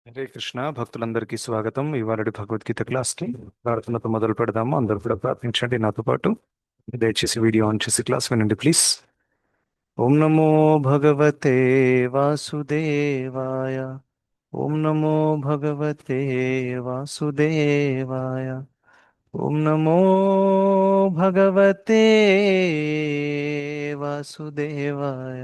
హరే కృష్ణ భక్తులందరికీ స్వాగతం. ఇవాళ భగవద్గీత క్లాస్కి ప్రార్థనతో మొదలు పెడదాము. అందరూ కూడా ప్రార్థించండి నాతో పాటు. దయచేసి వీడియో ఆన్ చేసి క్లాస్ వినండి ప్లీజ్. ఓం నమో భగవతే వాసుదేవాయ. ఓం నమో భగవతే వాసుదేవాయ. ఓం నమో భగవతే వాసుదేవాయ.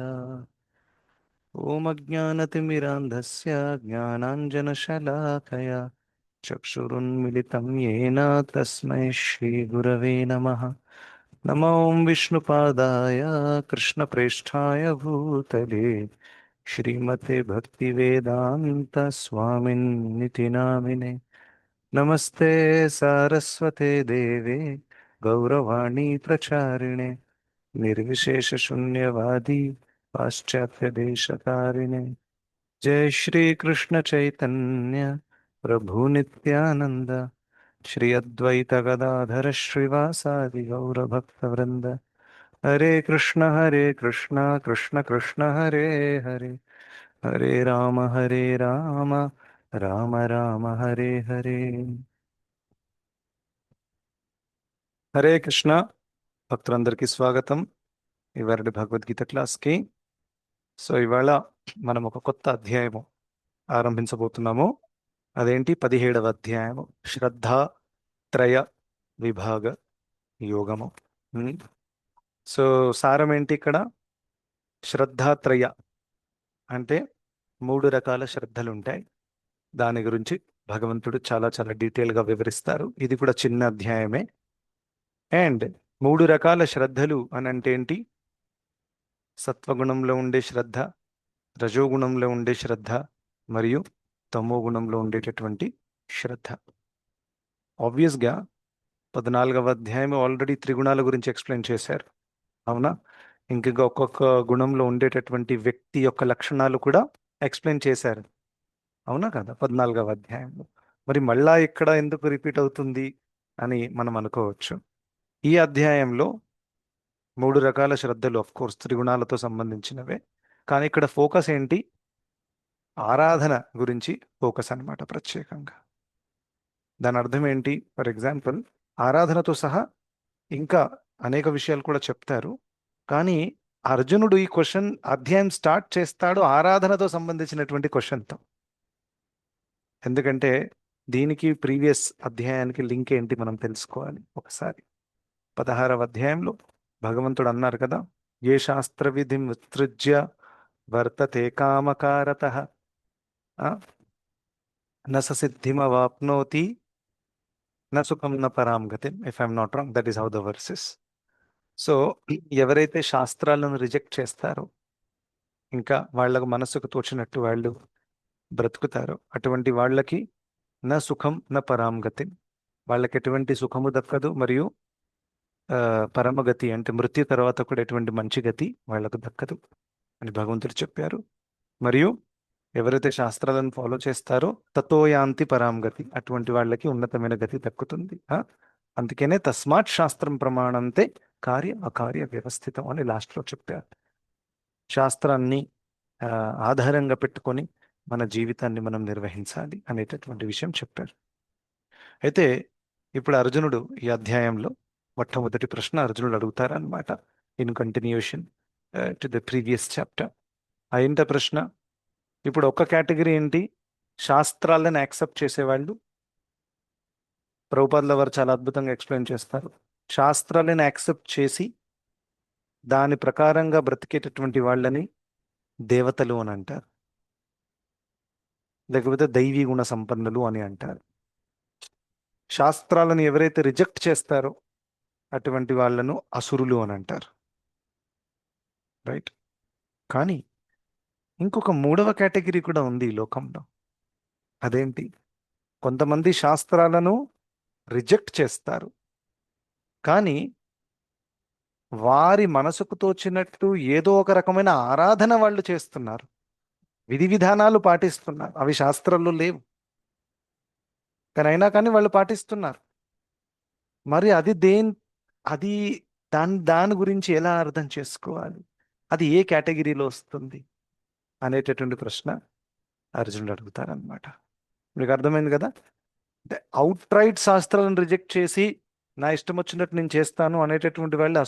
ఓం అజ్ఞానతిమిరాంధస్య జ్ఞానాంజనశలాకయ చక్షురున్మిళితం येन తస్మై శ్రీగురవే నమః. నమో విష్ణుపాదాయ కృష్ణప్రేష్ఠాయ భూతలే శ్రీమతే భక్తివేదాంత స్వామిన్నితి నామినే. నమస్తే సారస్వతే దేవే గౌరవాణి ప్రచారిణే నిర్విశేష శూన్యవాది పాశ్చాత్య దేశకారిణే. जय श्री कृष्ण चैतन्य प्रभु नित्यानंद श्री अद्वैत गदाधर श्रीवासादि गौर भक्त वृंद. हरे कृष्ण कृष्ण कृष्ण हरे हरे हरे राम राम राम हरे हरे. హరే కృష్ణ భక్తులందరికీ స్వాగతం ఇవాళ భగవద్గీత క్లాస్కి. సో ఇవాళ మనం ఒక కొత్త అధ్యాయము ఆరంభించబోతున్నాము. అదేంటి? 17వ అధ్యాయము, శ్రద్ధ త్రయ విభాగ యోగము. ఉమ్. సో సారం ఏంటి ఇక్కడ? శ్రద్ధాత్రయ అంటే 3 రకాల శ్రద్ధలు ఉంటాయి. దాని గురించి భగవంతుడు చాలా చాలా డీటెయిల్గా వివరిస్తారు. ఇది కూడా చిన్న అధ్యాయమే. అండ్ 3 రకాల శ్రద్ధలు అని అంటే ఏంటి? సత్వగుణంలో ఉండే శ్రద్ధ, రజోగుణంలో ఉండే శ్రద్ధ, మరియు తమో గుణంలో ఉండేటటువంటి శ్రద్ధ. ఆబ్వియస్గా 14వ అధ్యాయం ఆల్రెడీ త్రిగుణాల గురించి ఎక్స్ప్లెయిన్ చేశారు, అవునా? ఇంకా ఒక్కొక్క గుణంలో ఉండేటటువంటి వ్యక్తి యొక్క లక్షణాలు కూడా ఎక్స్ప్లెయిన్ చేశారు, అవునా కదా, 14వ అధ్యాయంలో. మరి మళ్ళా ఇక్కడ ఎందుకు రిపీట్ అవుతుంది అని మనం అనుకోవచ్చు. ఈ అధ్యాయంలో 3 రకాల శ్రద్ధలు ఆఫ్ కోర్స్ త్రిగుణాలతో సంబంధించినవే, కానీ ఇక్కడ ఫోకస్ ఏంటి? ఆరాధన గురించి ఫోకస్ అన్నమాట ప్రత్యేకంగా. దాని అర్థం ఏంటి? ఫర్ ఎగ్జాంపుల్, ఆరాధనతో సహా ఇంకా అనేక విషయాలు కూడా చెప్తారు. కానీ అర్జునుడు ఈ అధ్యాయం స్టార్ట్ చేస్తాడు ఆరాధనతో సంబంధించినటువంటి క్వశ్చన్తో. ఎందుకంటే దీనికి ప్రీవియస్ అధ్యాయానికి లింక్ ఏంటి మనం తెలుసుకోవాలి ఒకసారి. 16వ అధ్యాయంలో భగవంతుడు అన్నారు కదా, ఏ శాస్త్ర విధిం విసృజ్య వర్తతే కామకారతః న స సిద్ధిమవాప్నోతి న సుఖం న పరాం గతిం. If I'm not wrong, that is how the verses. So ఎవరైతే శాస్త్రాలను రిజెక్ట్ చేస్తారో, ఇంకా వాళ్ళకు మనసుకు తోచినట్టు వాళ్ళు బ్రతుకుతారో, అటువంటి వాళ్ళకి నా సుఖం నా పరాంగతి, వాళ్ళకి ఎటువంటి సుఖము దక్కదు, మరియు పరమగతి అంటే మృత్యు తర్వాత కూడా ఎటువంటి మంచి గతి వాళ్ళకు దక్కదు అని భగవంతుడు చెప్పారు. మరియు ఎవరైతే శాస్త్రాలను ఫాలో చేస్తారో తతో యాంతి పరాంగతి, అటువంటి వాళ్ళకి ఉన్నతమైన గతి దక్కుతుంది. అందుకనే తస్మాత్ శాస్త్రం ప్రమాణంతే కార్య అకార్య వ్యవస్థితం అని లాస్ట్లో చెప్పారు. శాస్త్రాన్ని ఆధారంగా పెట్టుకొని మన జీవితాన్ని మనం నిర్వహించాలి అనేటటువంటి విషయం చెప్పారు. అయితే ఇప్పుడు అర్జునుడు ఈ అధ్యాయంలో మొట్టమొదటి ప్రశ్న అర్జునుడు అడుగుతారనమాట, in continuation to the previous chapter. ఏంట ప్రశ్న? ఇప్పుడు ఒక కేటగిరీ ఏంటి? శాస్త్రాలను యాక్సెప్ట్ చేసేవాళ్ళు. ప్రభుపాదుల వారు చాలా అద్భుతంగా ఎక్స్ప్లెయిన్ చేస్తారు. శాస్త్రాలను యాక్సెప్ట్ చేసి దాని ప్రకారంగా బ్రతికేటటువంటి వాళ్ళని దేవతలు అని అంటారు, లేకపోతే దైవీ గుణ సంపన్నులు అని అంటారు. శాస్త్రాలను ఎవరైతే రిజెక్ట్ చేస్తారో అటువంటి వాళ్ళను అసురులు అని అంటారు, రైట్? కానీ ఇంకొక 3వ కేటగిరీ కూడా ఉంది ఈ లోకంలో. అదేంటి? కొంతమంది శాస్త్రాలను రిజెక్ట్ చేస్తారు, కానీ వారి మనసుకు తోచినట్టు ఏదో ఒక రకమైన ఆరాధన వాళ్ళు చేస్తున్నారు, విధి విధానాలు పాటిస్తున్నారు. అవి శాస్త్రాల్లో లేవు, కానీ అయినా కానీ వాళ్ళు పాటిస్తున్నారు. మరి అది దాని గురించి ఎలా అర్థం చేసుకోవాలి? అది ఏ కేటగిరీలో వస్తుంది అనేటటువంటి ప్రశ్న అర్జునుడు అడుగుతారనమాట. మీకు అర్థమైంది కదా? అంటే అవుట్ రైట్ శాస్త్రాలను రిజెక్ట్ చేసి నా ఇష్టం వచ్చినట్టు నేను చేస్తాను అనేటటువంటి వాళ్ళు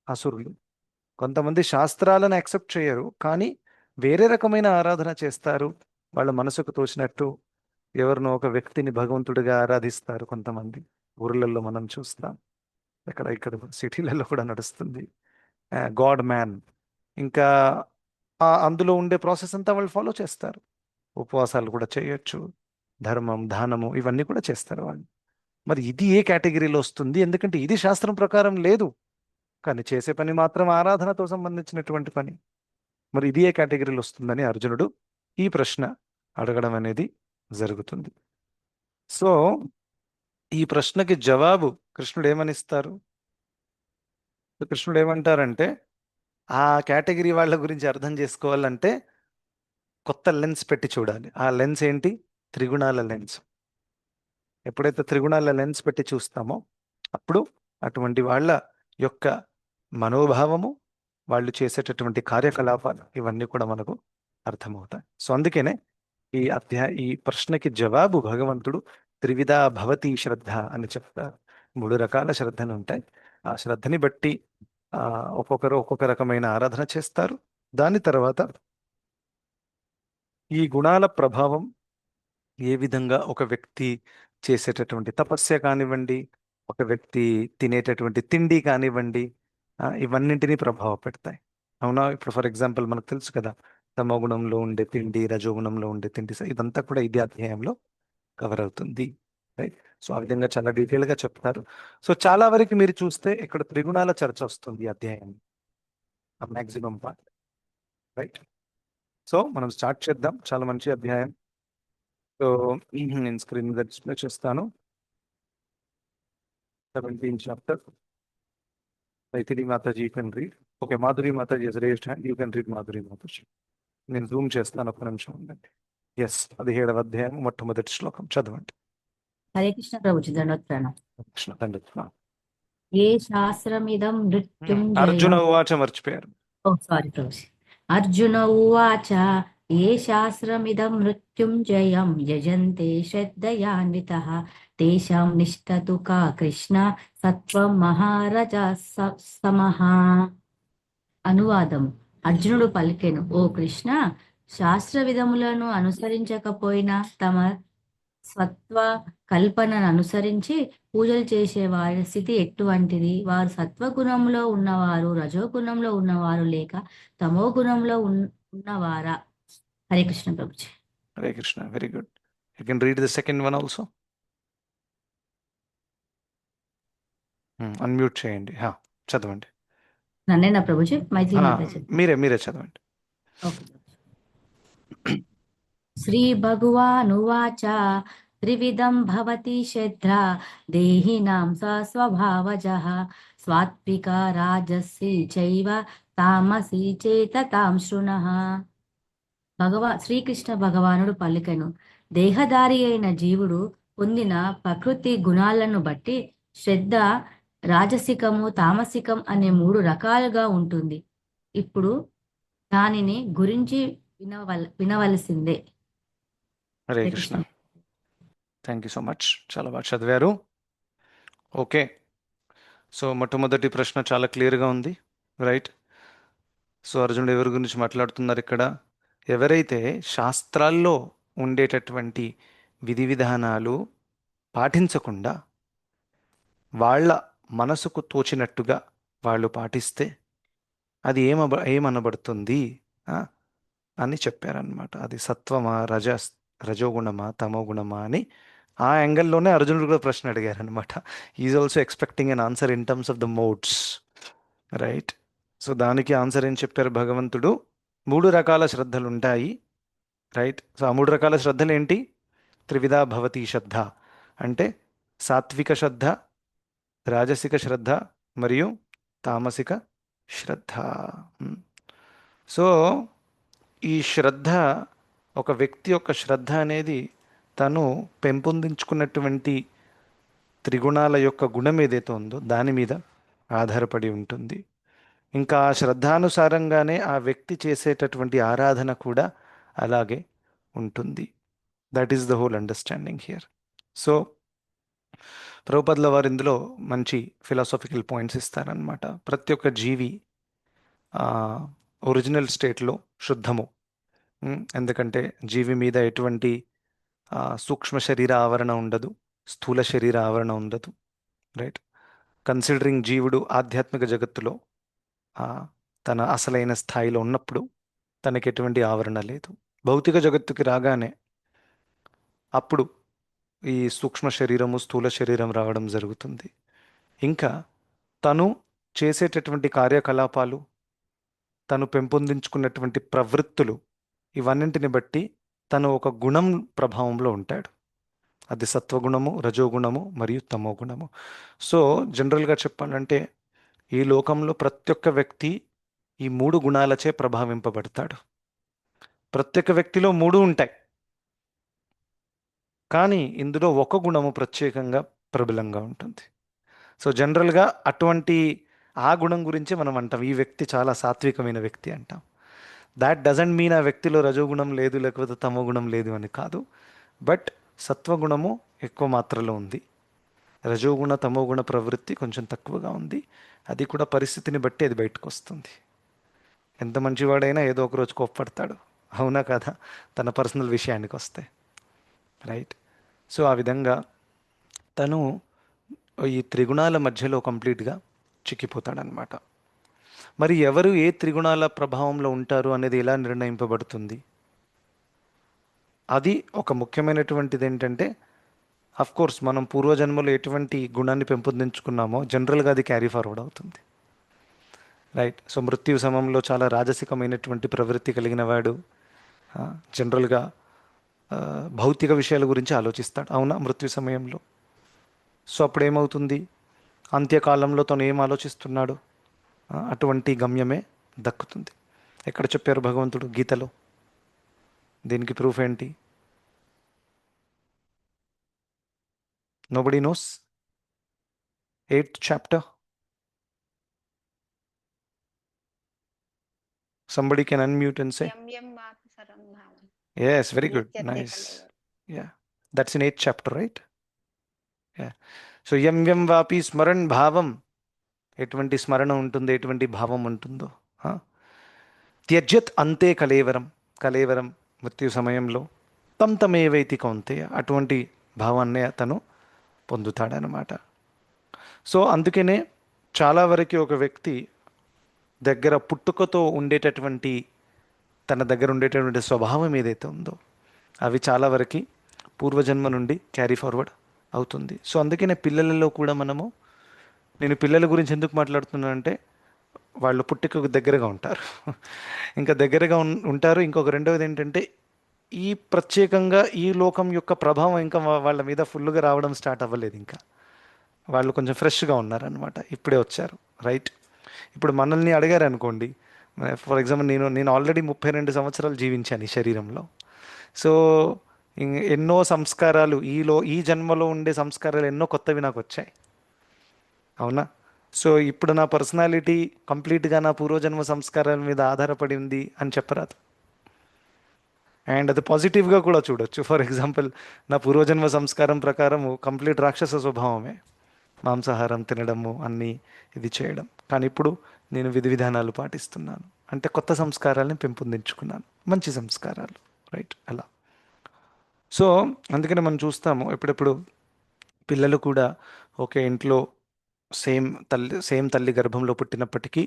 అసురులు. కొంతమంది శాస్త్రాలను యాక్సెప్ట్ చేయరు, కానీ వేరే రకమైన ఆరాధన చేస్తారు. వాళ్ళ మనసుకు తోచినట్టు ఎవరినో ఒక వ్యక్తిని భగవంతుడిగా ఆరాధిస్తారు కొంతమంది. ఊర్లలో మనం చూస్తాం, ఇక్కడ సిటీలలో కూడా నడుస్తుంది. God man. ఇంకా అందులో ఉండే ప్రాసెస్ అంతా వాళ్ళు ఫాలో చేస్తారు. ఉపవాసాలు కూడా చేయొచ్చు, ధర్మం దానము ఇవన్నీ కూడా చేస్తారు వాళ్ళు. మరి ఇది ఏ కేటగిరీలో వస్తుంది? ఎందుకంటే ఇది శాస్త్రం ప్రకారం లేదు, కానీ చేసే పని మాత్రం ఆరాధనతో సంబంధించినటువంటి పని. మరి ఇది ఏ కేటగిరీలో వస్తుందని అర్జునుడు ఈ ప్రశ్న అడగడం అనేది జరుగుతుంది. సో ఈ ప్రశ్నకి జవాబు కృష్ణుడు ఏమనిస్తారు? కృష్ణుడు ఏమంటారంటే, ఆ కేటగిరీ వాళ్ళ గురించి అర్థం చేసుకోవాలంటే కొత్త లెన్స్ పెట్టి చూడాలి. ఆ లెన్స్ ఏంటి? త్రిగుణాల లెన్స్. ఎప్పుడైతే త్రిగుణాల లెన్స్ పెట్టి చూస్తామో అప్పుడు అటువంటి వాళ్ళ యొక్క మనోభావము, వాళ్ళు చేసేటటువంటి కార్యకలాపాలు ఇవన్నీ కూడా మనకు అర్థమవుతాయి. సో అందుకనే ఈ ప్రశ్నకి జవాబు భగవంతుడు త్రివిధా భవతి శ్రద్ధ అని చెప్తారు. 3 రకాల శ్రద్ధలు ఉంటాయి. ఆ శ్రద్ధని బట్టి ఒక్కొక్కరు ఒక్కొక్క రకమైన ఆరాధన చేస్తారు. దాని తర్వాత ఈ గుణాల ప్రభావం ఏ విధంగా ఒక వ్యక్తి చేసేటటువంటి తపస్య కానివ్వండి, ఒక వ్యక్తి తినేటటువంటి తిండి కానివ్వండి, ఇవన్నింటినీ ప్రభావ పెడతాయి. అవునా? ఇప్పుడు ఫర్ ఎగ్జాంపుల్ మనకు తెలుసు కదా, తమో గుణంలో ఉండే తిండి, రజోగుణంలో ఉండే తిండి, ఇదంతా కూడా ఇదే అధ్యాయంలో కవర్ అవుతుంది. రైట్. సో ఆ విధంగా చాలా డీటెయిల్గా చెప్తారు. సో చాలా వరకు మీరు చూస్తే ఇక్కడ త్రిగుణాల చర్చ వస్తుంది ఈ అధ్యాయం, మ్యాక్సిమం పార్ట్. రైట్. సో మనం స్టార్ట్ చేద్దాం. చాలా మంచి అధ్యాయం. సో నేను స్క్రీన్ మీద డిస్ప్లే చేస్తాను. 17th chapter. Maithili Mataji can read. Okay, Madhuri Mataji has raised hand. You can read Madhuri Mataji. నేను జూమ్ చేస్తాను, ఒక్క నిమిషం ఉండండి. ఎస్, 17వ అధ్యాయం మొట్టమొదటి శ్లోకం చదవండి. హరే కృష్ణ ప్రభుజీ దండోత్ప్రణం. కృష్ణ తండ్రి. ఏ శాస్త్రమిదం అర్జున మృత్యుంజయం. ఉవాచ మర్చిపోయారు. ఓ సారీ ప్రభుజీ. అర్జున ఉవాచ ఏ శాస్త్రమిదం మృత్యుంజయం యజంతే శ్రద్ధయాన్వితః తేషాం నిష్ఠతు కా కృష్ణ సత్వం మహారజ సమః. అనువాదం. అర్జునుడు పలికెను, ఓ కృష్ణ, శాస్త్ర విధములను అనుసరించకపోయినా తమ సత్వ కల్పనను అనుసరించి పూజలు చేసే వారి స్థితి ఎటువంటిది? వారు సత్వగుణంలో ఉన్నవారు, రజోగుణంలో ఉన్నవారు, లేక తమో గుణంలో ఉన్నవారా? Hare Krishna Prabhuji. Hare Krishna. Very good. You can read the second one also. Unmute చేయండి. చదవండి. నన్నేనా ప్రభుజీ? మైథిలి మీరే చదవండి. ఓకే. శ్రీ భగవానువాచ త్రివిధం భవతి శ్రద్ధా దేహినాం స్వభావజః సాత్విక రాజసి చైవ తామసి చేతతాం శృణః. శ్రీకృష్ణ భగవానుడు పలికెను, దేహధారి అయిన జీవుడు పొందిన ప్రకృతి గుణాలను బట్టి శ్రద్ధ రాజసికము, తామసికం అనే 3 రకాలుగా ఉంటుంది. ఇప్పుడు దానిని గురించి వినవలసిందే. Hare Krishna. Thank you so much. చాలా బాగా చదివారు. ఓకే. సో మొట్టమొదటి ప్రశ్న చాలా క్లియర్గా ఉంది. రైట్. సో అర్జునుడు ఎవరి గురించి మాట్లాడుతున్నారు ఇక్కడ? ఎవరైతే శాస్త్రాల్లో ఉండేటటువంటి విధి విధానాలు పాటించకుండా వాళ్ళ మనసుకు తోచినట్టుగా వాళ్ళు పాటిస్తే అది ఏమనబడుతుంది అని చెప్పారనమాట. అది సత్వమా, రజోగుణమా, తమో గుణమా అని ఆ యాంగిల్లోనే అర్జునుడు కూడా ప్రశ్న అడిగారనమాట. Is also expecting an answer in terms of the modes. Right. So దానికి ఆన్సర్ ఏం చెప్పారు భగవంతుడు? 3 రకాల శ్రద్ధలు ఉంటాయి. రైట్. సో ఆ 3 రకాల శ్రద్ధలు ఏంటి? త్రివిధా భవతి శ్రద్ధ అంటే సాత్విక శ్రద్ధ, రాజసిక శ్రద్ధ మరియు తామసిక శ్రద్ధ. సో ఈ శ్రద్ధ, ఒక వ్యక్తి యొక్క శ్రద్ధ అనేది తను పెంపొందించుకున్నటువంటి త్రిగుణాల యొక్క గుణం ఏదైతే ఉందో దాని మీద ఆధారపడి ఉంటుంది. ఇంకా ఆ శ్రద్ధానుసారంగానే ఆ వ్యక్తి చేసేటటువంటి ఆరాధన కూడా అలాగే ఉంటుంది. That is the whole understanding here. So ప్రభుపదుల వారు ఇందులో మంచి ఫిలాసాఫికల్ పాయింట్స్ ఇస్తారనమాట. ప్రతి ఒక్క జీవి ఒరిజినల్ స్టేట్లో శుద్ధము. ఎందుకంటే జీవి మీద ఎటువంటి సూక్ష్మ శరీర ఆవరణ ఉండదు, స్థూల శరీర ఆవరణ ఉండదు. రైట్. కన్సిడరింగ్ జీవుడు ఆధ్యాత్మిక జగత్తులో ఆ, తన అసలైన స్థాయిలో ఉన్నప్పుడు తనకి ఎటువంటి ఆవరణ లేదు. భౌతిక జగత్తుకి రాగానే అప్పుడు ఈ సూక్ష్మ శరీరము స్థూల శరీరం రావడం జరుగుతుంది. ఇంకా తను చేసేటటువంటి కార్యకలాపాలు, తను పెంపొందించుకున్నటువంటి ప్రవృత్తులు, ఇవన్నింటిని బట్టి తను ఒక గుణం ప్రభావంలో ఉంటాడు. అది సత్వగుణము, రజోగుణము మరియు తమో గుణము. సో జనరల్గా చెప్పాలంటే ఈ లోకంలో ప్రతి ఒక్క వ్యక్తి ఈ మూడు గుణాలచే ప్రభావింపబడతాడు. ప్రతి ఒక్క వ్యక్తిలో మూడు ఉంటాయి, కానీ ఇందులో ఒక గుణము ప్రత్యేకంగా ప్రబలంగా ఉంటుంది. సో జనరల్గా అటువంటి ఆ గుణం గురించి మనం అంటాం, ఈ వ్యక్తి చాలా సాత్వికమైన వ్యక్తి అంటాం. దాట్ డజంట్ మీన్ ఆ వ్యక్తిలో రజోగుణం లేదు లేకపోతే తమో గుణం లేదు అని కాదు. బట్ సత్వగుణము ఎక్కువ మాత్రలో ఉంది, రజోగుణ తమోగుణ ప్రవృత్తి కొంచెం తక్కువగా ఉంది. అది కూడా పరిస్థితిని బట్టి అది బయటకు వస్తుంది. ఎంత మంచివాడైనా ఏదో ఒక రోజు కోప్పడతాడు, అవునా కదా, తన పర్సనల్ విషయానికి వస్తే. రైట్. సో ఆ విధంగా తను ఈ త్రిగుణాల మధ్యలో కంప్లీట్గా చిక్కిపోతాడనమాట. మరి ఎవరు ఏ త్రిగుణాల ప్రభావంలో ఉంటారు అనేది ఎలా నిర్ణయింపబడుతుంది? అది ఒక ముఖ్యమైనటువంటిది ఏంటంటే, అఫ్ కోర్స్ మనం పూర్వజన్మలో ఎటువంటి గుణాన్ని పెంపొందించుకున్నామో జనరల్గా అది క్యారీ ఫార్వర్డ్ అవుతుంది. రైట్. సో మృత్యు సమయంలో చాలా రాజసికమైనటువంటి ప్రవృత్తి కలిగిన వాడు జనరల్గా భౌతిక విషయాల గురించి ఆలోచిస్తాడు, అవునా, మృత్యు సమయంలో. సో అప్పుడు ఏమవుతుంది, అంత్యకాలంలో తను ఏం ఆలోచిస్తున్నాడు, అటువంటి గమ్యమే దక్కుతుంది. ఎక్కడ చెప్పారు భగవంతుడు గీతలో? దీనికి ప్రూఫ్ ఏంటి? Nobody nose. 8th chapter. Somebody can unmute and say. Yam yam vapi saram bhavam. Yes, very good. Nityate Nice. kalevaru. Yeah. That's in 8th chapter, right? Yeah. So yam yam vapi smaran bhavam. ఎటువంటి స్మరణ ఉంటుంది, ఎటువంటి భావం ఉంటుందో. త్యజ్యత్ అంతే కలేవరం. కలేవరం మృత్యు సమయంలో తం తమేవైతి కౌంతేయ, అటువంటి భావాన్నే అతను పొందుతాడనమాట. సో అందుకనే చాలా వరకు ఒక వ్యక్తి దగ్గర పుట్టుకతో ఉండేటటువంటి తన దగ్గర ఉండేటటువంటి స్వభావం ఏదైతే ఉందో అవి చాలా వరకు పూర్వజన్మ నుండి క్యారీ ఫార్వర్డ్ అవుతుంది. సో అందుకనే పిల్లలలో కూడా మనము, నేను పిల్లల గురించి ఎందుకు మాట్లాడుతున్నానంటే వాళ్ళు పుట్టుకకు దగ్గరగా ఉంటారు, ఇంకా దగ్గరగా ఉంటారు. ఇంకొక రెండవది ఏంటంటే ఈ ప్రత్యేకంగా ఈ లోకం యొక్క ప్రభావం ఇంకా వాళ్ళ మీద ఫుల్గా రావడం స్టార్ట్ అవ్వలేదు. ఇంకా వాళ్ళు కొంచెం ఫ్రెష్గా ఉన్నారనమాట, ఇప్పుడే వచ్చారు. రైట్. ఇప్పుడు మనల్ని అడిగారు అనుకోండి, ఫర్ ఎగ్జాంపుల్ నేను ఆల్రెడీ 32 సంవత్సరాలు జీవించాను ఈ శరీరంలో. సో ఎన్నో సంస్కారాలు ఈ జన్మలో ఉండే సంస్కారాలు ఎన్నో కొత్తవి నాకు వచ్చాయి, అవునా. సో ఇప్పుడు నా పర్సనాలిటీ కంప్లీట్గా నా పూర్వజన్మ సంస్కారాల మీద ఆధారపడింది అని చెప్పరాదు. అండ్ అది పాజిటివ్గా కూడా చూడొచ్చు. ఫర్ ఎగ్జాంపుల్ నా పూర్వజన్మ సంస్కారం ప్రకారము కంప్లీట్ రాక్షస స్వభావమే, మాంసాహారం తినడము, అన్నీ ఇది చేయడం. కానీ ఇప్పుడు నేను విధి విధానాలు పాటిస్తున్నాను, అంటే కొత్త సంస్కారాలను పెంపొందించుకున్నాను, మంచి సంస్కారాలు. రైట్. అలా. సో అందుకని మనం చూస్తాము ఎప్పుడెప్పుడు పిల్లలు కూడా ఒకే ఇంట్లో సేమ్ తల్లి గర్భంలో పుట్టినప్పటికీ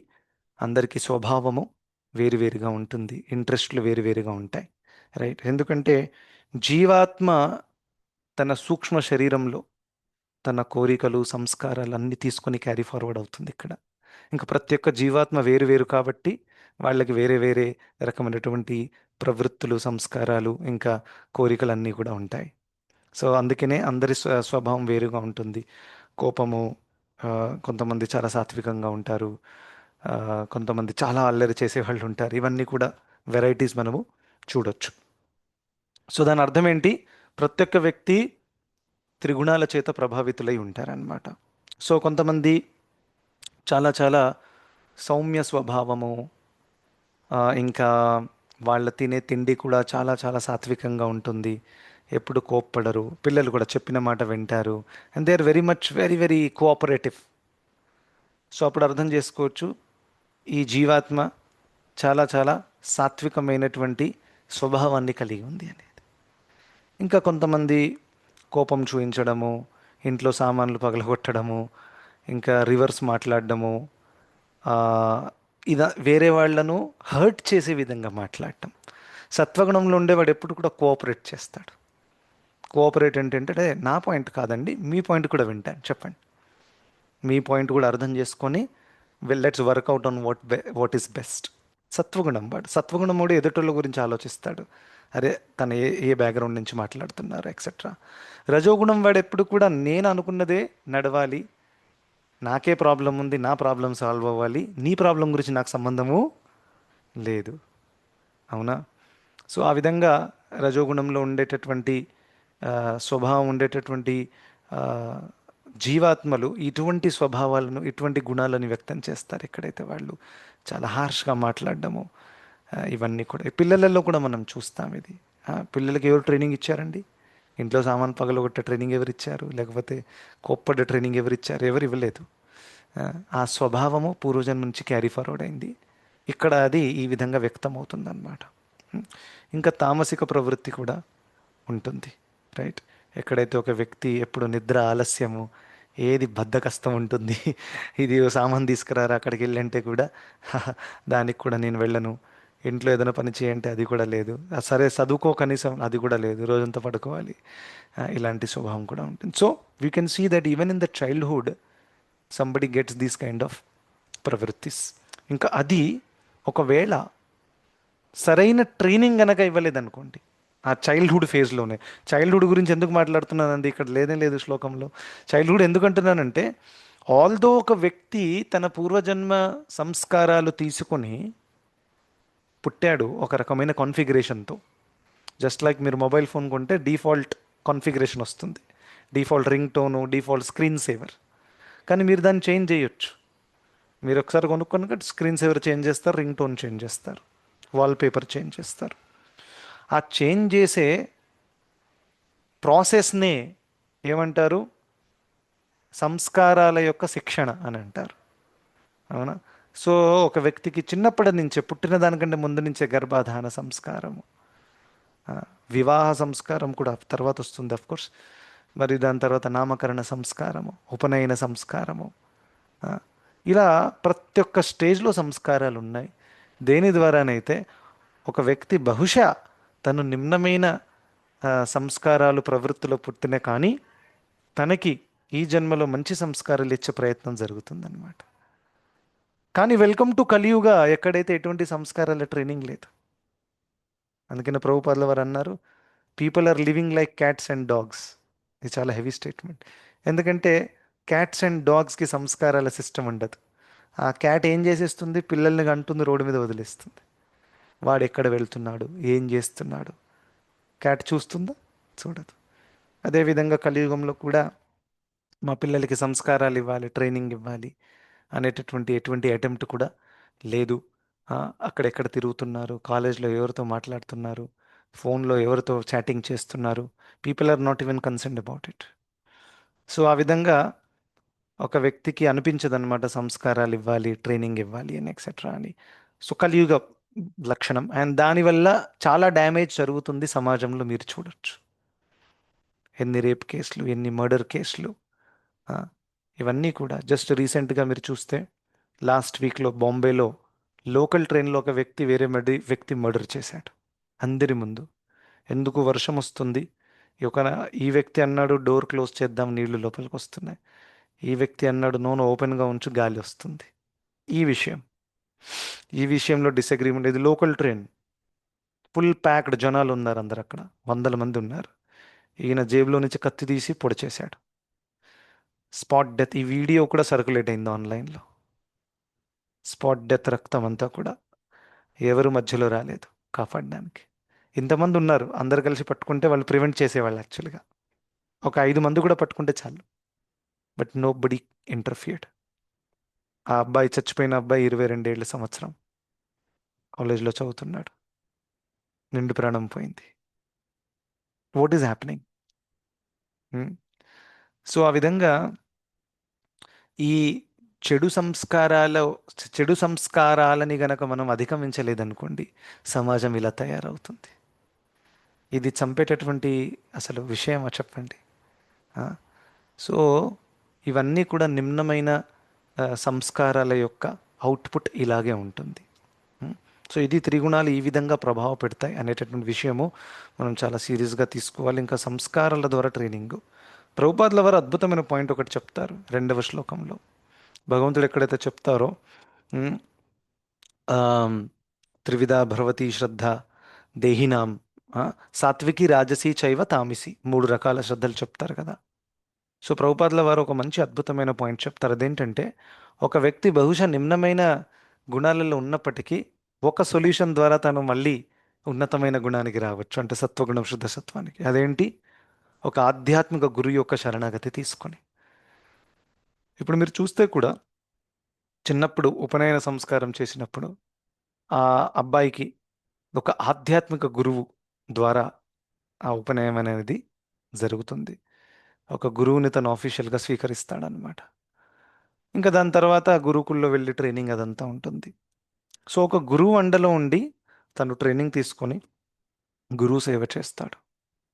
అందరికీ స్వభావము వేరువేరుగా ఉంటుంది, ఇంట్రెస్ట్లు వేరువేరుగా ఉంటాయి. రైట్. ఎందుకంటే జీవాత్మ తన సూక్ష్మ శరీరంలో తన కోరికలు సంస్కారాలు అన్నీ తీసుకొని క్యారీ ఫార్వర్డ్ అవుతుంది ఇక్కడ. ఇంకా ప్రతి ఒక్క జీవాత్మ వేరు వేరు కాబట్టి వాళ్ళకి వేరే వేరే రకమైనటువంటి ప్రవృత్తులు, సంస్కారాలు, ఇంకా కోరికలు అన్నీ కూడా ఉంటాయి. సో అందుకనే అందరి స్వభావం వేరుగా ఉంటుంది. కోపము, కొంతమంది చాలా సాత్వికంగా ఉంటారు, కొంతమంది చాలా అల్లరి చేసేవాళ్ళు ఉంటారు. ఇవన్నీ కూడా వెరైటీస్ మనము చూడొచ్చు. సో దాని అర్థం ఏంటి, ప్రతి ఒక్క వ్యక్తి త్రిగుణాల చేత ప్రభావితులై ఉంటారనమాట. సో కొంతమంది చాలా చాలా సౌమ్య స్వభావము, ఇంకా వాళ్ళ తినే తిండి కూడా చాలా చాలా సాత్వికంగా ఉంటుంది. ఎప్పుడు కోప్పడరు, పిల్లలు కూడా చెప్పిన మాట వింటారు. And they are very much very very cooperative. So అప్పుడు అర్థం చేసుకోవచ్చు ఈ జీవాత్మ చాలా చాలా సాత్వికమైనటువంటి స్వభావాన్ని కలిగి ఉంది అనేది. ఇంకా కొంతమంది కోపం చూపించడము, ఇంట్లో సామాన్లు పగలగొట్టడము, ఇంకా రివర్స్ మాట్లాడడము, ఆ, వేరే వాళ్ళను హర్ట్ చేసే విధంగా మాట్లాడటం. సత్వగుణంలో ఉండేవాడు ఎప్పుడు కూడా కోఆపరేట్ చేస్తాడు. కోఆపరేట్ ఏంటంటే "అదే, నా పాయింట్ కాదండి, మీ పాయింట్ కూడా వింటాను, చెప్పండి, మీ పాయింట్ కూడా అర్థం చేసుకొని let's work out on what is best." సత్వగుణం వాడు, సత్వగుణం వాడు ఎదుటోళ్ళ గురించి ఆలోచిస్తాడు. అరే తను ఏ ఏ బ్యాక్గ్రౌండ్ నుంచి మాట్లాడుతున్నారు ఎక్సెట్రా. రజోగుణం వాడు ఎప్పుడు కూడా నేను అనుకున్నదే నడవాలి, నాకే ప్రాబ్లం ఉంది, నా ప్రాబ్లం సాల్వ్ అవ్వాలి, నీ ప్రాబ్లం గురించి నాకు సంబంధము లేదు. అవునా? సో ఆ విధంగా రజోగుణంలో ఉండేటటువంటి స్వభావం ఉండేటటువంటి ఆ, జీవాత్మలు ఇటువంటి స్వభావాలను, ఇటువంటి గుణాలను వ్యక్తం చేస్తారు. ఎక్కడైతే వాళ్ళు చాలా హార్ష్గా మాట్లాడడము, ఇవన్నీ కూడా పిల్లలలో కూడా మనం చూస్తాం ఇది. పిల్లలకి ఎవరు ట్రైనింగ్ ఇచ్చారండి? ఇంట్లో సామాన్ పగలగొట్టే ట్రైనింగ్ ఎవరు ఇచ్చారు? లేకపోతే కోప్పడే ట్రైనింగ్ ఎవరు ఇచ్చారు? ఎవరు ఇవ్వలేదు. ఆ, ఆ స్వభావము పూర్వజన్ నుంచి క్యారీ ఫార్వర్డ్ అయింది. ఇక్కడ అది ఈ విధంగా వ్యక్తం అవుతుంది అన్నమాట. ఇంకా తామసిక ప్రవృత్తి కూడా ఉంటుంది. రైట్? ఎక్కడైతే ఒక వ్యక్తి ఎప్పుడు నిద్ర, ఆలస్యము, ఏది బద్ధకస్తం ఉంటుంది. ఇది ఓ సామాన్ తీసుకురారా అక్కడికి వెళ్ళంటే కూడా దానికి కూడా నేను వెళ్ళను. ఇంట్లో ఏదైనా పని చేయంటే అది కూడా లేదు. సరే చదువుకో కనీసం, అది కూడా లేదు, రోజంతా పడుకోవాలి. ఇలాంటి స్వభావం కూడా ఉంటుంది. So we can see that even in the childhood somebody gets these kind of ప్రవృత్తిస్. ఇంకా అది ఒకవేళ సరైన ట్రైనింగ్ గనక ఇవ్వలేదనుకోండి ఆ చైల్డ్హుడ్ ఫేజ్లోనే. చైల్డ్హుడ్ గురించి ఎందుకు మాట్లాడుతున్నానండి, ఇక్కడ లేదే లేదు శ్లోకంలో. చైల్డ్హుడ్ ఎందుకు అంటున్నానంటే, ఆల్దో ఒక వ్యక్తి తన పూర్వజన్మ సంస్కారాలు తీసుకొని పుట్టాడు ఒక రకమైన కాన్ఫిగరేషన్తో. జస్ట్ లైక్ మీరు మొబైల్ ఫోన్ కొంటే డిఫాల్ట్ కాన్ఫిగరేషన్ వస్తుంది, default ring tone, default screen saver. కానీ మీరు దాన్ని చేంజ్ చేయొచ్చు. మీరు ఒకసారి కొనుక్కొని స్క్రీన్ సేవర్ చేంజ్ చేస్తారు, రింగ్ టోన్ చేంజ్ చేస్తారు, వాల్పేపర్ చేంజ్ చేస్తారు. ఆ చేంజ్ చేసే ప్రాసెస్నే ఏమంటారు? సంస్కారాల యొక్క శిక్షణ అని అంటారు. అవునా? సో ఒక వ్యక్తికి చిన్నప్పటి నుంచే, పుట్టిన దానికంటే ముందు నుంచే గర్భాధాన సంస్కారము, ఆ, వివాహ సంస్కారం కూడా తర్వాత వస్తుంది అఫ్ కోర్స్. మరి దాని తర్వాత నామకరణ సంస్కారము, ఉపనయన సంస్కారము, ఆ, ఇలా ప్రతి ఒక్క స్టేజ్లో సంస్కారాలు ఉన్నాయి. దేని ద్వారానైతే ఒక వ్యక్తి బహుశా తను నిమ్నమైన సంస్కారాలు ప్రవృత్తిలో పుట్టిన కానీ తనకి ఈ జన్మలో మంచి సంస్కారాలు ఇచ్చే ప్రయత్నం జరుగుతుందన్నమాట. కానీ వెల్కమ్ టు కలియుగ, ఎక్కడైతే ఎటువంటి సంస్కారాల ట్రైనింగ్ లేదు. అందుకని ప్రభుపాదుల వారు అన్నారు, people are living like cats and dogs. ఇది చాలా హెవీ స్టేట్మెంట్. ఎందుకంటే క్యాట్స్ అండ్ డాగ్స్కి సంస్కారాల సిస్టమ్ ఉండదు. ఆ క్యాట్ ఏం చేసేస్తుంది? పిల్లల్ని అంటుంది, రోడ్డు మీద వదిలేస్తుంది. వాడు ఎక్కడ వెళ్తున్నాడు, ఏం చేస్తున్నాడు, క్యాట్ చూస్తుందా? చూడదు. అదేవిధంగా కలియుగంలో కూడా మా పిల్లలకి సంస్కారాలు ఇవ్వాలి, ట్రైనింగ్ ఇవ్వాలి అనేటటువంటి ఎటువంటి అటెంప్ట్ కూడా లేదు. ఆ, అక్కడెక్కడ తిరుగుతున్నారు, కాలేజ్లో ఎవరితో మాట్లాడుతున్నారు, ఫోన్లో ఎవరితో చాటింగ్ చేస్తున్నారు, people are not even concerned about it. So ఆ విధంగా ఒక వ్యక్తికి అనిపించదన్నమాట సంస్కారాలు ఇవ్వాలి, ట్రైనింగ్ ఇవ్వాలి అని ఎక్సెట్రా అని. సో కలియుగ లక్షణం. అండ్ దానివల్ల చాలా డ్యామేజ్ జరుగుతుంది సమాజంలో. మీరు చూడొచ్చు ఎన్ని రేప్ కేసులు, ఎన్ని మర్డర్ కేసులు, ఆ, ఇవన్నీ కూడా. జస్ట్ రీసెంట్గా మీరు చూస్తే లాస్ట్ వీక్లో బాంబేలో లోకల్ ట్రైన్లో ఒక వ్యక్తి వేరే వ్యక్తి మర్డర్ చేశాడు అందరి ముందు. ఎందుకు? వర్షం వస్తుంది. ఒక ఈ వ్యక్తి అన్నాడు డోర్ క్లోజ్ చేద్దాం, నీళ్లు లోపలికి వస్తున్నాయి. ఈ వ్యక్తి అన్నాడు నోను ఓపెన్గా ఉంచు, గాలి వస్తుంది. ఈ విషయం, ఈ విషయంలో డిసగ్రీమెంట్. ఇది లోకల్ ట్రైన్, ఫుల్ ప్యాక్డ్, జనాలు ఉన్నారు అందరు అక్కడ, వందల మంది ఉన్నారు. ఈయన జేబులో నుంచి కత్తి తీసి పొడి చేశాడు. Spot death. ఈ వీడియో కూడా సర్క్యులేట్ అయింది ఆన్లైన్లో. స్పాట్ డెత్, రక్తం అంతా కూడా. ఎవరు మధ్యలో రాలేదు కాపాడడానికి. ఇంతమంది ఉన్నారు, అందరు కలిసి పట్టుకుంటే వాళ్ళు ప్రివెంట్ చేసేవాళ్ళు యాక్చువల్గా. ఒక 5 మంది కూడా పట్టుకుంటే చాలు. But nobody interfered. ఆ అబ్బాయి, చచ్చిపోయిన అబ్బాయి 22 ఏళ్ళ సంవత్సరం, కాలేజ్లో చదువుతున్నాడు. నిండు ప్రాణం పోయింది. What is happening? సో ఆ విధంగా ఈ చెడు సంస్కారాల చెడు సంస్కారాలని గనక మనం అధిగమించలేదనుకోండి, సమాజం ఇలా తయారవుతుంది. ఇది చంపేటటువంటి అసలు విషయమా చెప్పండి? ఆ? సో ఇవన్నీ కూడా నిమ్నమైన సంస్కారాల యొక్క అవుట్పుట్ ఇలాగే ఉంటుంది. ఉమ్. సో ఇది త్రిగుణాలు ఈ విధంగా ప్రభావ పెడతాయి అనేటటువంటి విషయము మనం చాలా సీరియస్గా తీసుకోవాలి. ఇంకా సంస్కారాల ద్వారా ట్రైనింగ్. ప్రభుపాదుల వారు అద్భుతమైన పాయింట్ ఒకటి చెప్తారు 2వ శ్లోకంలో. భగవంతుడు ఎక్కడైతే చెప్తారో ఉమ్, ఆమ్, త్రివిధ భగవతి శ్రద్ధ దేహినాం, ఆ, సాత్వికి రాజసి చైవ తామిసి, 3 రకాల శ్రద్ధలు చెప్తారు కదా. సో ప్రభుపాదుల వారు ఒక మంచి అద్భుతమైన పాయింట్ చెప్తారు. అదేంటంటే ఒక వ్యక్తి బహుశా నిమ్నమైన గుణాలలో ఉన్నప్పటికీ ఒక సొల్యూషన్ ద్వారా తను మళ్ళీ ఉన్నతమైన గుణానికి రావచ్చు, అంటే సత్వగుణం శుద్ధ సత్వానికి. అదేంటి? ఒక ఆధ్యాత్మిక గురువు యొక్క శరణాగతి తీసుకొని. ఇప్పుడు మీరు చూస్తే కూడా చిన్నప్పుడు ఉపనయన సంస్కారం చేసినప్పుడు ఆ అబ్బాయికి ఒక ఆధ్యాత్మిక గురువు ద్వారా ఆ ఉపనయనం అనేది జరుగుతుంది. ఒక గురువుని తను ఆఫీషియల్గా స్వీకరిస్తాడనమాట. ఇంకా దాని తర్వాత గురుకుల్లో వెళ్ళి ట్రైనింగ్ అదంతా ఉంటుంది. సో ఒక గురువు అండలో ఉండి తను ట్రైనింగ్ తీసుకొని గురువు సేవ చేస్తాడు.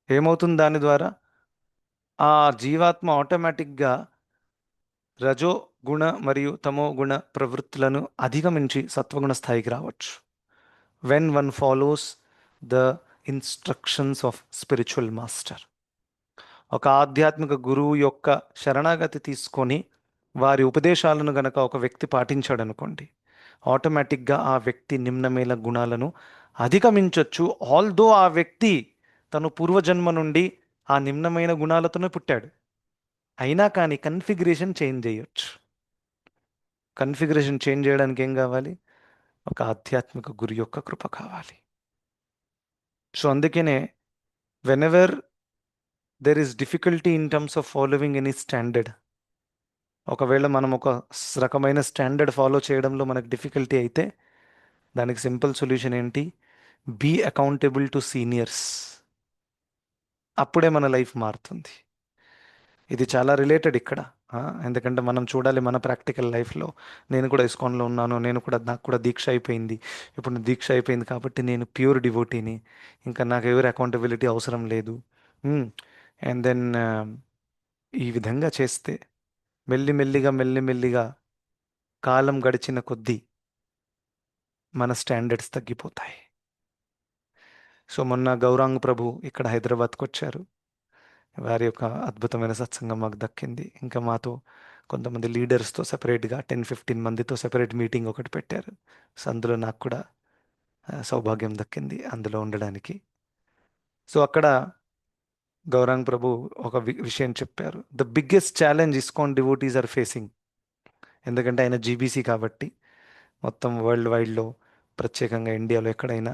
ఏమవుతుంది దాని ద్వారా? ఆ జీవాత్మ ఆటోమేటిక్గా రజో గుణ మరియు తమో గుణ ప్రవృత్తులను అధిగమించి సత్వగుణ స్థాయికి రావచ్చు. When one follows the instructions of spiritual master. ఒక ఆధ్యాత్మిక గురువు యొక్క శరణాగతి తీసుకొని వారి ఉపదేశాలను గనక ఒక వ్యక్తి పాటించాడు అనుకోండి, ఆటోమేటిక్గా ఆ వ్యక్తి నిమ్నమేల గుణాలను అధిగమించవచ్చు. ఆల్దో ఆ వ్యక్తి తను పూర్వజన్మ నుండి ఆ నిమ్నమైన గుణాలతోనే పుట్టాడు, అయినా కానీ కన్ఫిగరేషన్ చేంజ్ చేయొచ్చు. కన్ఫిగరేషన్ చేంజ్ చేయడానికి ఏం కావాలి? ఒక ఆధ్యాత్మిక గురు యొక్క కృప కావాలి. సో అందుకనే whenever there is difficulty in terms of following any standard, ఒకవేళ మనం ఒక రకమైన స్టాండర్డ్ ఫాలో చేయడంలో మనకు డిఫికల్టీ అయితే దానికి సింపుల్ సొల్యూషన్ ఏంటి? Be accountable to seniors. అప్పుడే మన లైఫ్ మారుతుంది. ఇది చాలా రిలేటెడ్ ఇక్కడ. ఎందుకంటే మనం చూడాలి మన ప్రాక్టికల్ లైఫ్లో. నేను కూడా ఇస్కాన్లో ఉన్నాను, నాకు కూడా దీక్ష అయిపోయింది. ఇప్పుడు దీక్ష అయిపోయింది కాబట్టి నేను ప్యూర్ డివోటీని, ఇంకా నాకు ఎవరి అకౌంటబిలిటీ అవసరం లేదు. అండ్ దెన్ ఈ విధంగా చేస్తే మెల్లిమెల్లిగా కాలం గడిచిన కొద్దీ మన స్టాండర్డ్స్ తగ్గిపోతాయి. సో మొన్న గౌరాంగ్ ప్రభు ఇక్కడ హైదరాబాద్కి వచ్చారు. వారి యొక్క అద్భుతమైన సత్సంగం మాకు దక్కింది. ఇంకా మాతో కొంతమంది లీడర్స్తో సెపరేట్గా 10-15 మందితో సెపరేట్ మీటింగ్ ఒకటి పెట్టారు. సో అందులో నాకు కూడా సౌభాగ్యం దక్కింది అందులో ఉండడానికి. సో అక్కడ గౌరాంగ్ ప్రభు ఒక విషయం చెప్పారు. The biggest challenge ISKCON devotees are facing. ఎందుకంటే ఆయన జీబీసీ కాబట్టి మొత్తం వరల్డ్ వైడ్లో, ప్రత్యేకంగా ఇండియాలో ఎక్కడైనా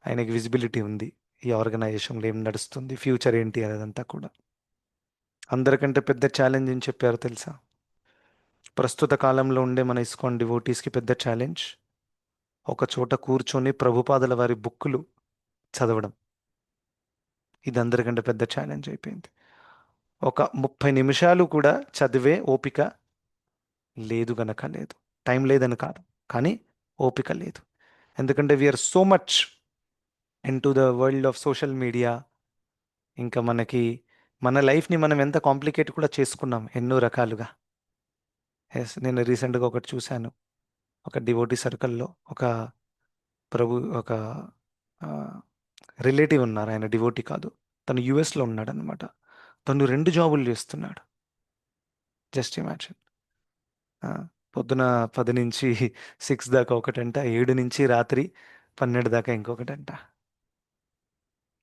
ఆయనకి విజిబిలిటీ ఉంది. ఈ ఆర్గనైజేషన్లో ఏం నడుస్తుంది, ఫ్యూచర్ ఏంటి అనేదంతా కూడా. అందరికంటే పెద్ద ఛాలెంజ్ ఏం చెప్పారో తెలుసా? ప్రస్తుత కాలంలో ఉండే మన ఇస్కాన్ డివోటీస్కి పెద్ద ఛాలెంజ్ ఒక చోట కూర్చొని ప్రభుపాదుల వారి బుక్కులు చదవడం. ఇది అందరికంటే పెద్ద ఛాలెంజ్ అయిపోయింది. ఒక 30 నిమిషాలు కూడా చదివే ఓపిక లేదు గనక లేదు. టైం లేదని కాదు, కానీ ఓపిక లేదు. ఎందుకంటే we are so much into the world of social media. ఇంకా మన లైఫ్ని మనం ఎంత కాంప్లికేట్ కూడా చేసుకున్నాం ఎన్నో రకాలుగా. ఎస్, నేను రీసెంట్గా ఒకటి చూశాను. ఒక డివోటీ సర్కిల్లో ఒక రిలేటివ్ ఉన్నారు. ఆయన డివోటీ కాదు, తను యుఎస్లో ఉన్నాడు అనమాట. తను 2 జాబులు చేస్తున్నాడు. Just imagine. పొద్దున 10 నుంచి 6 దాకా ఒకటంట, 7 నుంచి రాత్రి 12 దాకా ఇంకొకటంట.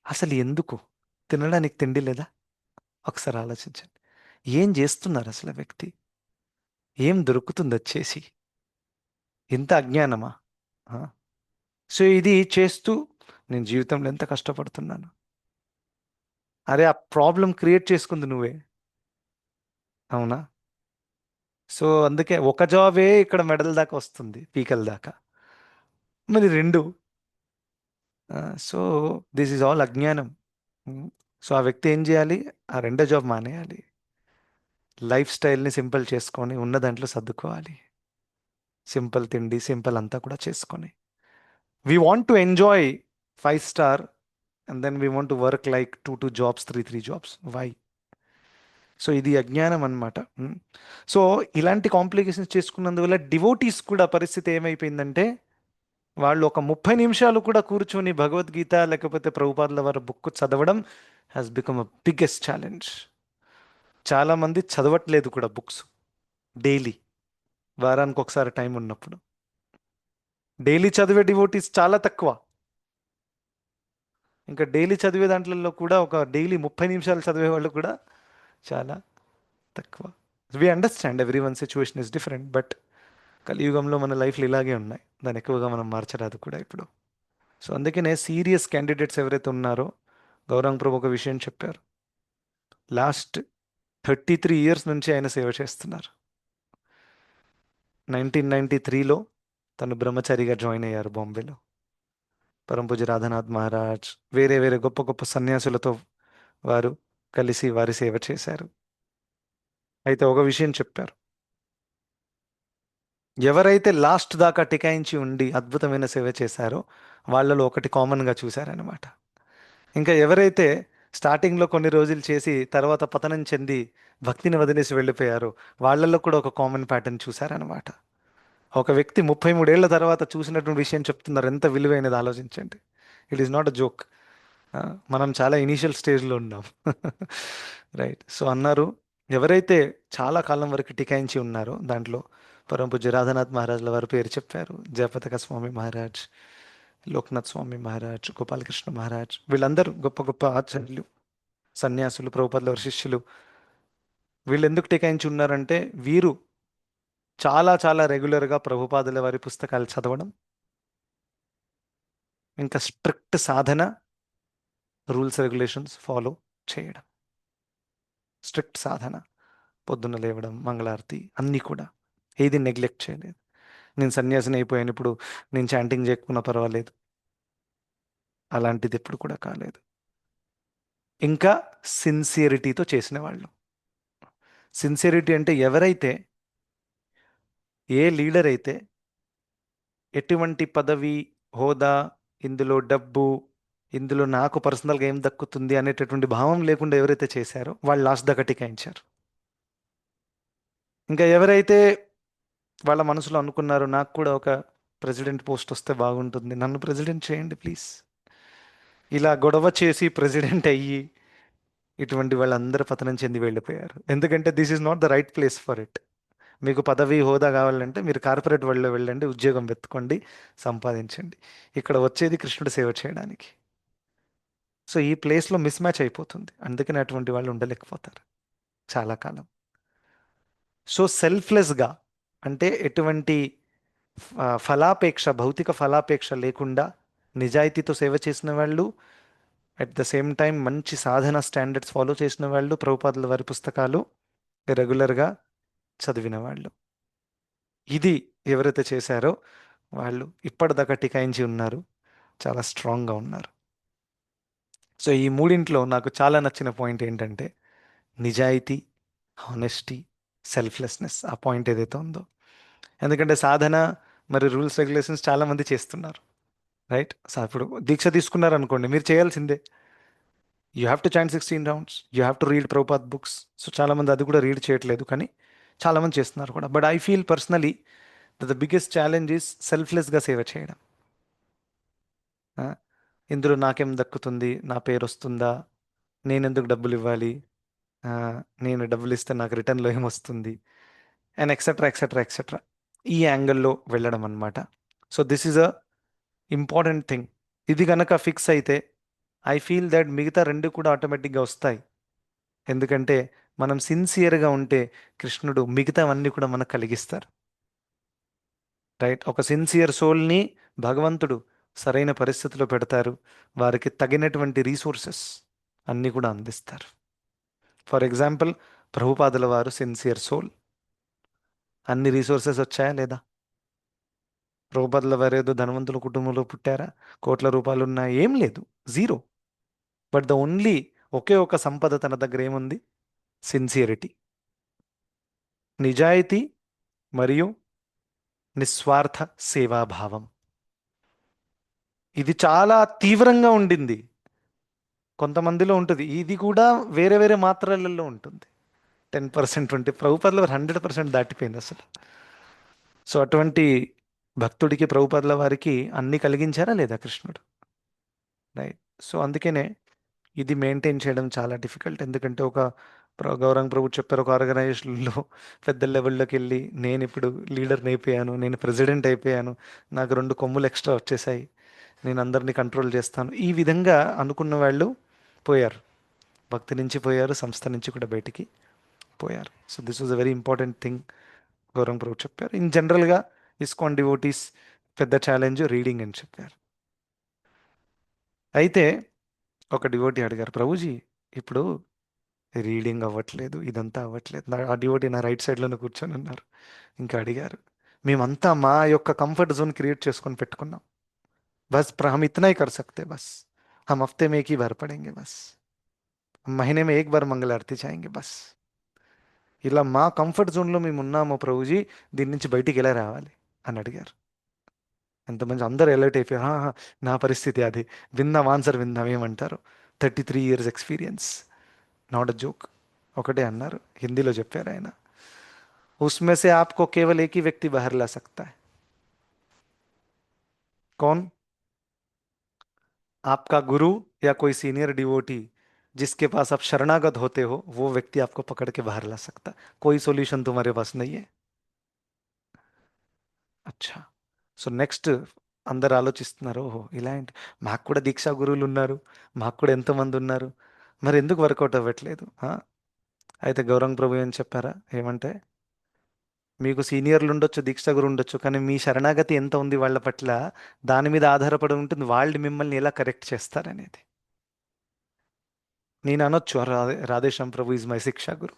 అసలు ఎందుకు? తినడానికి తిండి లేదా? ఒకసారి ఆలోచించండి. ఏం చేస్తున్నారు అసలు ఆ వ్యక్తి? ఏం దొరుకుతుంది వచ్చేసి? ఇంత అజ్ఞానమా? ఆ? సో ఇది చేస్తూ నేను జీవితంలో ఎంత కష్టపడుతున్నాను. అరే ఆ ప్రాబ్లం క్రియేట్ చేసుకుంది నువ్వే, అవునా? సో అందుకే ఒక జాబే ఇక్కడ మెడల్ దాకా వస్తుంది, పీకల దాకా. మరి 2 సో దిస్ ఈజ్ ఆల్ అజ్ఞానం. సో ఆ వ్యక్తి ఏం చేయాలి? ఆ రెండో జాబ్ మానేయాలి. లైఫ్ స్టైల్ని సింపుల్ చేసుకొని ఉన్న దాంట్లో సర్దుకోవాలి. సింపుల్ తిండి, సింపుల్ అంతా కూడా చేసుకొని. We want to enjoy 5 star and then we want to work like 2 jobs, 3 jobs. Why? So ఇది అజ్ఞానం అనమాట. సో ఇలాంటి కాంప్లికేషన్స్ చేసుకున్నందువల్ల డివోటీస్ కూడా పరిస్థితి ఏమైపోయిందంటే, వాళ్ళు ఒక 30 నిమిషాలు కూడా కూర్చొని భగవద్గీత లేకపోతే ప్రభుపాదుల వారి బుక్ చదవడం has become a biggest challenge. చాలా మంది చదవట్లేదు కూడా బుక్స్ డైలీ, వారానికి ఒకసారి టైం ఉన్నప్పుడు. డైలీ చదివే డివోటీస్ చాలా తక్కువ. ఇంకా డైలీ చదివే దాంట్లో కూడా ఒక డైలీ 30 నిమిషాలు చదివే వాళ్ళు కూడా చాలా తక్కువ. We understand every one situation is different, but కలియుగంలో మన లైఫ్లు ఇలాగే ఉన్నాయి. దాన్ని ఎక్కువగా మనం మార్చరాదు కూడా ఇప్పుడు. సో అందుకనే సీరియస్ క్యాండిడేట్స్ ఎవరైతే ఉన్నారో, గౌరాంగ్ ప్రభు ఒక విషయం చెప్పారు. లాస్ట్ 33 years నుంచి ఆయన సేవ చేస్తున్నారు. 1993లో తను బ్రహ్మచారిగా జాయిన్ అయ్యారు బాంబేలో. పరమ పూజ్య రాధానాథ్ మహారాజ్, వేరే వేరే గొప్ప గొప్ప సన్యాసులతో వారు కలిసి వారి సేవ చేశారు. అయితే ఒక విషయం చెప్పారు. ఎవరైతే లాస్ట్ దాకా టికాయించి ఉండి అద్భుతమైన సేవ చేశారో వాళ్ళలో ఒకటి కామన్గా చూశారనమాట. ఇంకా ఎవరైతే స్టార్టింగ్లో కొన్ని రోజులు చేసి తర్వాత పతనం చెంది భక్తిని వదిలేసి వెళ్ళిపోయారో వాళ్ళల్లో కూడా ఒక కామన్ ప్యాటర్న్ చూశారనమాట. ఒక వ్యక్తి 33 ఏళ్ల తర్వాత చూసినటువంటి విషయం చెప్తున్నారు. ఎంత విలువైనది ఆలోచించండి. It is not a joke. మనం చాలా ఇనీషియల్ స్టేజ్లో ఉన్నాం. రైట్. సో అన్నారు, ఎవరైతే చాలా కాలం వరకు టికాయించి ఉన్నారో దాంట్లో పరమ పూజ్య రాధానాథ్ మహారాజ్ల వారి పేరు చెప్పారు. జయపతాక స్వామి మహారాజ్, లోక్నాథ్ స్వామి మహారాజ్, గోపాలకృష్ణ మహారాజ్, వీళ్ళందరూ గొప్ప గొప్ప ఆచార్యులు, సన్యాసులు, ప్రభుపాదుల వారి శిష్యులు. వీళ్ళు ఎందుకు టికాయించి ఉన్నారంటే, వీరు చాలా చాలా రెగ్యులర్గా ప్రభుపాదుల వారి పుస్తకాలు చదవడం, ఇంకా స్ట్రిక్ట్ సాధన, రూల్స్ రెగ్యులేషన్స్ ఫాలో చేయడం. స్ట్రిక్ట్ సాధన, పొద్దున్న లేవడం, మంగళారతి, అన్నీ కూడా ఏది నెగ్లెక్ట్ చేయలేదు. నేను సన్యాసిని అయిపోయాను, ఇప్పుడు నేను చాంటింగ్ చేయకున్నా పర్వాలేదు, అలాంటిది ఎప్పుడు కూడా కాలేదు. ఇంకా సిన్సియరిటీతో చేసిన వాళ్ళు. సిన్సియరిటీ అంటే ఎవరైతే, ఏ లీడర్ అయితే ఎటువంటి పదవి, హోదా, ఇందులో డబ్బు, ఇందులో నాకు పర్సనల్గా ఏం దక్కుతుంది అనేటటువంటి భావం లేకుండా ఎవరైతే చేశారో వాళ్ళు లాస్ట్ దాకా టికాయించారు. ఇంకా ఎవరైతే వాళ్ళ మనసులో అనుకున్నారో, నాకు కూడా ఒక ప్రెసిడెంట్ పోస్ట్ వస్తే బాగుంటుంది, నన్ను ప్రెసిడెంట్ చేయండి ప్లీజ్, ఇలా గొడవ చేసి ప్రెసిడెంట్ అయ్యి ఇటువంటి వాళ్ళందరూ పతనం చెంది వెళ్ళిపోయారు. ఎందుకంటే this is not the right place for it. మీకు పదవి, హోదా కావాలంటే మీరు కార్పొరేట్ వరల్డ్లో వెళ్ళండి, ఉద్యోగం వెతుక్కోండి, సంపాదించండి. ఇక్కడ వచ్చేది కృష్ణుడి సేవ చేయడానికి. సో ఈ ప్లేస్లో మిస్ మ్యాచ్ అయిపోతుంది. అందుకని అటువంటి వాళ్ళు ఉండలేకపోతారు చాలా కాలం. సో సెల్ఫ్లెస్గా, అంటే ఎటువంటి ఫలాపేక్ష, భౌతిక ఫలాపేక్ష లేకుండా నిజాయితీతో సేవ చేసిన వాళ్ళు, అట్ ద సేమ్ టైం మంచి సాధన స్టాండర్డ్స్ ఫాలో చేసిన వాళ్ళు, ప్రభుపాదుల వారి పుస్తకాలు రెగ్యులర్గా చదివిన వాళ్ళు, ఇది ఎవరైతే చేశారో వాళ్ళు ఇప్పటిదాకా టికాయించి ఉన్నారు, చాలా స్ట్రాంగ్గా ఉన్నారు. సో ఈ మూడింట్లో నాకు చాలా నచ్చిన పాయింట్ ఏంటంటే నిజాయితీ, హానెస్టీ, సెల్ఫ్లెస్నెస్. ఆ పాయింట్ ఏదైతే ఉందో, ఎందుకంటే సాధన మరి రూల్స్ రెగ్యులేషన్స్ చాలామంది చేస్తున్నారు. రైట్. సో ఇప్పుడు దీక్ష తీసుకున్నారు అనుకోండి, మీరు చేయాల్సిందే. You have to chant 16 rounds, you have to read Prabhupad books. So చాలామంది అది కూడా రీడ్ చేయట్లేదు, కానీ చాలామంది చేస్తున్నారు కూడా. But I feel personally the biggest challenge is సెల్ఫ్లెస్గా సేవ చేయడం. ఆ, ఇందులో నాకేం దక్కుతుంది, నా పేరు వస్తుందా, నేను ఎందుకు డబ్బులు ఇవ్వాలి, ఆ, నేను డబ్బులు ఇస్తే నాకు రిటర్న్లో ఏమొస్తుంది, అండ్ ఎక్సెట్రా ఎక్సెట్రా ఎక్సెట్రా, ఈ యాంగిల్లో వెళ్ళడం అనమాట. So this is a important thing. ఇది కనుక ఫిక్స్ అయితే ఐ ఫీల్ దట్ మిగతా రెండు కూడా ఆటోమేటిక్గా వస్తాయి. ఎందుకంటే మనం సిన్సియర్గా ఉంటే కృష్ణుడు మిగతావన్నీ కూడా మనకు కలిగిస్తారు. రైట్. ఒక సిన్సియర్ సోల్ని భగవంతుడు సరైన పరిస్థితిలో పెడతారు, వారికి తగినటువంటి రీసోర్సెస్ అన్నీ కూడా అందిస్తారు. ఫర్ ఎగ్జాంపుల్, ప్రభుపాదుల వారు సిన్సియర్ సోల్, అన్ని రీసోర్సెస్ వచ్చాయా లేదా? ప్రభుపాదుల వారు ఏదో ధనవంతుల కుటుంబంలో పుట్టారా, కోట్ల రూపాయలు ఉన్నా, ఏం లేదు, జీరో. బట్ ద ఓన్లీ ఒకే ఒక సంపద తన దగ్గర ఏముంది? సిన్సియరిటీ, నిజాయితీ మరియు నిస్వార్థ సేవాభావం. ఇది చాలా తీవ్రంగా ఉండింది. కొంతమందిలో ఉంటుంది, ఇది కూడా వేరే వేరే మాత్రలలో ఉంటుంది. 10% 20, ప్రభుపాదుల వారు 100% దాటిపోయింది అసలు. సో అటువంటి భక్తుడికి ప్రభుపాదుల వారికి అన్ని కలిగించారా లేదా కృష్ణుడు? రైట్. సో అందుకనే ఇది మెయింటైన్ చేయడం చాలా డిఫికల్ట్. ఎందుకంటే ఒక గౌరంగ ప్రభు చెప్పారు, ఒక ఆర్గనైజేషన్లో పెద్ద లెవెల్లోకి వెళ్ళి నేను ఇప్పుడు లీడర్ని అయిపోయాను, నేను ప్రెసిడెంట్ అయిపోయాను, నాకు 2 కొమ్ములు ఎక్స్ట్రా వచ్చేసాయి, నేను అందరినీ కంట్రోల్ చేస్తాను, ఈ విధంగా అనుకున్న వాళ్ళు పోయారు. భక్తి నుంచి పోయారు, సంస్థ నుంచి కూడా బయటికి పోయారు. So this was a very important thing Gauranga Prabhu చెప్పారు. ఇన్ జనరల్గా ఇస్కాన్ డివోటీస్ పెద్ద ఛాలెంజ్ రీడింగ్ అని చెప్పారు. అయితే ఒక డివోటీ అడిగారు, ప్రభుజీ ఇప్పుడు రీడింగ్ అవ్వట్లేదు, ఇదంతా అవ్వట్లేదు. ఆ డివోటీ నా రైట్ సైడ్లోనే కూర్చొని ఉన్నారు. ఇంకా అడిగారు, మేమంతా మా యొక్క కంఫర్ట్ జోన్ క్రియేట్ చేసుకొని పెట్టుకున్నాం, బస్ हम इतना ही कर सकते, बस हम हफ्ते में एक ही बार पढ़ेंगे, बस हम महीने में एक बार मंगल आरती चाहेंगे, बस ఇలా మా కంఫర్ట్ జోన్లో మేము ఉన్నాము ప్రభుజీ, దీని నుంచి బయటికి ఎలా రావాలి అని అడిగారు. ఎంతమంది అందరూ అలర్ట్ అయిపోయారు. "ఆ, ఆ, నా పరిస్థితి అది, విందాం, ఆన్సర్ విందాం ఏమంటారు." 33 years experience, not a joke. ఒకటే అన్నారు, హిందీలో చెప్పారు ఆయన, ఉస్మే సే ఆప్కో కేవల్ ఏక్ హీ వ్యక్తి బహర్ లా సక్తా హై. कौन? आपका गुरु या कोई सीनियर डिवोटी जिसके पास आप शरणागत होते हो, वो व्यक्ति आपको पकड़ के बाहर ला सकता है. कोई सॉल्यूशन तुम्हारे पास नहीं है. అచ్చా. సో నెక్స్ట్ అందరు ఆలోచిస్తున్నారు, ఓహో ఇలా ఏంటి, మాకు కూడా దీక్షా గురువులు ఉన్నారు, మాకు కూడా ఎంతోమంది ఉన్నారు, మరి ఎందుకు వర్కౌట్ అవ్వట్లేదు? అయితే గౌరంగ ప్రభు ఏం చెప్పారా ఏమంటే, మీకు సీనియర్లు ఉండొచ్చు, దీక్షా గురువు ఉండొచ్చు, కానీ మీ శరణాగతి ఎంత ఉంది వాళ్ళ పట్ల, దాని మీద ఆధారపడి ఉంటుంది వాళ్ళు మిమ్మల్ని ఎలా కరెక్ట్ చేస్తారనేది. నేను అనొచ్చు, రాధేశ్యామ్ ప్రభు ఈజ్ మై శిక్షా గురు,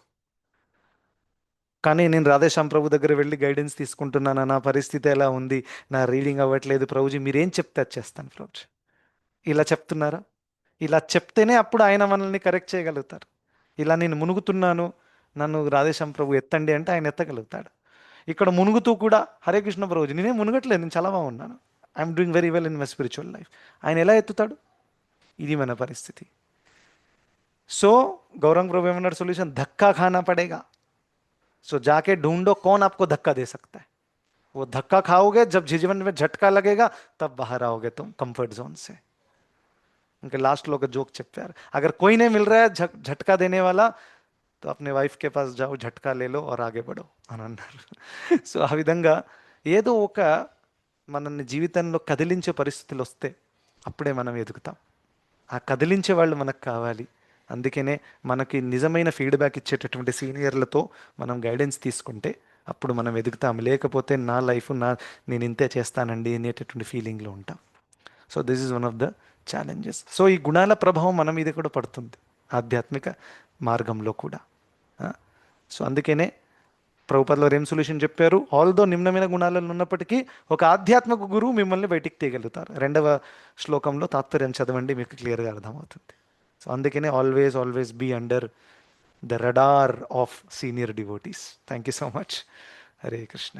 కానీ నేను రాధేశ్యామ్ ప్రభు దగ్గర వెళ్ళి గైడెన్స్ తీసుకుంటున్నాను, నా పరిస్థితి ఎలా ఉంది, నా రీడింగ్ అవ్వట్లేదు, ప్రభుజీ మీరేం చెప్తే అది చేస్తాను ప్రభుజీ. ఇలా చెప్తున్నారా? ఇలా చెప్తేనే అప్పుడు ఆయన మనల్ని కరెక్ట్ చేయగలుగుతారు. ఇలా నేను మునుగుతున్నాను, నన్ను రాధేశ్యామ్ ప్రభు ఎత్తండి అంటే ఆయన ఎత్తగలుగుతాడు. ఇక్కడ మునుగుతూ కూడా హరే కృష్ణ ప్రభుజీ నేనేం మునగట్లేదు, నేను చాలా బాగున్నాను, I'm doing very well in my spiritual life, ఆయన ఎలా ఎత్తుతాడు? ఇది మన పరిస్థితి. సో గౌరంగ ప్రభు ఏమన్నాడు సొల్యూషన్? ధక్కా ఖానా పడేగా. सो जाके ढूंढो कौन आपको धक्का दे सकता है. वो धक्का खाओगे, जब जीवन में झटका लगेगा तब बाहर आओगे तुम कंफर्ट जोन से. उनके लास्ट लोग जोक చెప్పారు, अगर कोई नहीं मिल रहा है झटका देने वाला तो अपने वाइफ के पास जाओ, झटका ले लो और आगे बढ़ो అని అన్నారు. సో ఆ విధంగా ఏదో ఒక మనల్ని జీవితంలో కదిలించే పరిస్థితులు వస్తే అప్పుడే మనం ఎదుగుతాం. ఆ కదిలించే వాళ్ళు మనకు కావాలి. అందుకనే మనకి నిజమైన ఫీడ్బ్యాక్ ఇచ్చేటటువంటి సీనియర్లతో మనం గైడెన్స్ తీసుకుంటే అప్పుడు మనం ఎదుగుతాం. లేకపోతే నా లైఫ్ నేను ఇంతే చేస్తానండి అనేటటువంటి ఫీలింగ్లో ఉంటాం. So this is one of the challenges. So ఈ గుణాల ప్రభావం మన మీద కూడా పడుతుంది ఆధ్యాత్మిక మార్గంలో కూడా. సో అందుకనే ప్రభుపాదుల వారు ఏం సొల్యూషన్ చెప్పారు? ఆల్దో నిమ్నమైన గుణాలలో ఉన్నప్పటికీ ఒక ఆధ్యాత్మిక గురువు మిమ్మల్ని బయటికి తీయగలుగుతారు. 2వ శ్లోకంలో తాత్పర్యం చదవండి, మీకు క్లియర్గా అర్థమవుతుంది. సో అందుకనే always be under the radar of senior devotees. Thank you so much. Hare Krishna.